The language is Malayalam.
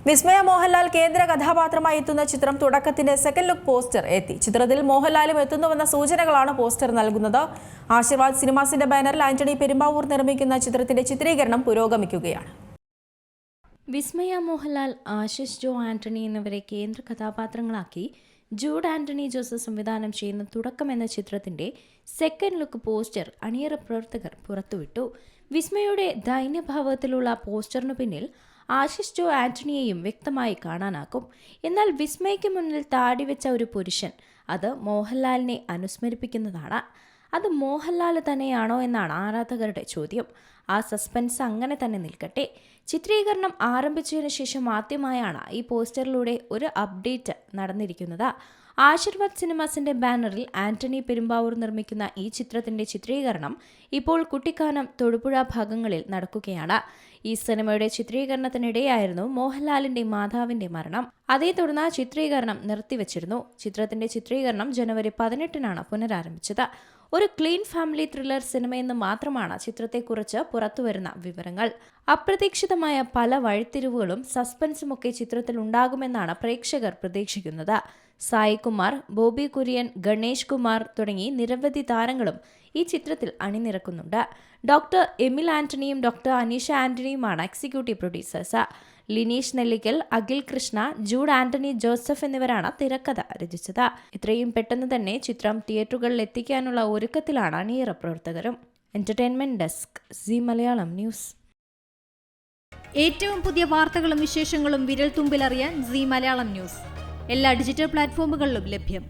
വിസ്മയ മോഹൻലാൽ കേന്ദ്ര കഥാപാത്രമായി എത്തുന്ന ചിത്രം തുടക്കത്തിന്റെ സെക്കൻഡ് ലുക്ക് പോസ്റ്റർ എത്തി. ചിത്രത്തിൽ മോഹൻലാലും എത്തുന്നുവെന്ന സൂചനകളാണ് പോസ്റ്റർ നൽകുന്നത്. ആശീർവാദ് സിനിമാസിന്റെ ബാനറിൽ ആന്റണി പെരുമ്പാവൂർ നിർമ്മിക്കുന്ന ചിത്രത്തിന്റെ ചിത്രീകരണം പുരോഗമിക്കുകയാണ്. വിസ്മയ മോഹൻലാൽ, ആശിഷ് ജോ ആന്റണി എന്നിവരെ കേന്ദ്ര കഥാപാത്രങ്ങളാക്കി ജൂഡ് ആന്റണി ജോസഫ് സംവിധാനം ചെയ്യുന്ന തുടക്കം എന്ന ചിത്രത്തിന്റെ സെക്കൻഡ് ലുക്ക് പോസ്റ്റർ അണിയറ പ്രവർത്തകർ പുറത്തുവിട്ടു. വിസ്മയുടെ ദൈന്യഭാവത്തിലുള്ള പോസ്റ്ററിനു പിന്നിൽ ആശിഷ് ജോ ആന്റണിയെയും വ്യക്തമായി കാണാനാകും. എന്നാൽ വിസ്മയ്ക്ക് മുന്നിൽ താടി വെച്ച ഒരു പുരുഷൻ, അത് മോഹൻലാലിനെ അനുസ്മരിപ്പിക്കുന്നതാണ്. അത് മോഹൻലാൽ തന്നെയാണോ എന്നാണ് ആരാധകരുടെ ചോദ്യം. ആ സസ്പെൻസ് അങ്ങനെ തന്നെ നിൽക്കട്ടെ. ചിത്രീകരണം ആരംഭിച്ചതിനു ശേഷം ആദ്യമായാണ് ഈ പോസ്റ്ററിലൂടെ ഒരു അപ്ഡേറ്റ് നടന്നിരിക്കുന്നത്. ആശീർവാദ് സിനിമാസിന്റെ ബാനറിൽ ആന്റണി പെരുമ്പാവൂർ നിർമ്മിക്കുന്ന ഈ ചിത്രത്തിന്റെ ചിത്രീകരണം ഇപ്പോൾ കുട്ടിക്കാനം, തൊടുപുഴ ഭാഗങ്ങളിൽ നടക്കുകയാണ്. ഈ സിനിമയുടെ ചിത്രീകരണത്തിനിടെയായിരുന്നു മോഹൻലാലിന്റെ മാതാവിന്റെ മരണം. അതേ തുടർന്ന് ചിത്രീകരണം നിർത്തിവച്ചിരുന്നു. ചിത്രത്തിന്റെ ചിത്രീകരണം ജനുവരി 18 പുനരാരംഭിച്ചത്. ഒരു ക്ലീൻ ഫാമിലി ത്രില്ലർ സിനിമയെന്ന് മാത്രമാണ് ചിത്രത്തെക്കുറിച്ച് പുറത്തുവരുന്ന വിവരങ്ങൾ. അപ്രതീക്ഷിതമായ പല വഴിത്തിരിവുകളും സസ്പെൻസുമൊക്കെ ചിത്രത്തിൽ ഉണ്ടാകുമെന്നാണ് പ്രേക്ഷകർ പ്രതീക്ഷിക്കുന്നത്. സായി കുമാർ, ബോബി കുര്യൻ, ഗണേഷ് കുമാർ തുടങ്ങി നിരവധി താരങ്ങളും ഈ ചിത്രത്തിൽ അണിനിരക്കുന്നുണ്ട്. ഡോക്ടർ എമിൽ ആന്റണിയും ഡോക്ടർ അനീഷ ആന്റണിയുമാണ് എക്സിക്യൂട്ടീവ് പ്രൊഡ്യൂസേഴ്സ്. ലിനീഷ് നെല്ലിക്കൽ, അഖിൽ കൃഷ്ണ, ജൂഡ് ആന്റണി ജോസഫ് എന്നിവരാണ് തിരക്കഥ രചിച്ചത്. ഇത്രയും പെട്ടെന്ന് തന്നെ ചിത്രം തിയേറ്ററുകളിൽ എത്തിക്കാനുള്ള ഒരുക്കത്തിലാണ് അണിയറ പ്രവർത്തകരും. Entertainment desk, C Malayalam news. ഏറ്റവും പുതിയ വാർത്തകളും വിശേഷങ്ങളും വിരൽ തുമ്പിലറിയാൻ സി മലയാളം ന്യൂസ് എല്ലാ ഡിജിറ്റൽ പ്ലാറ്റ്ഫോമുകളിലും ലഭ്യം.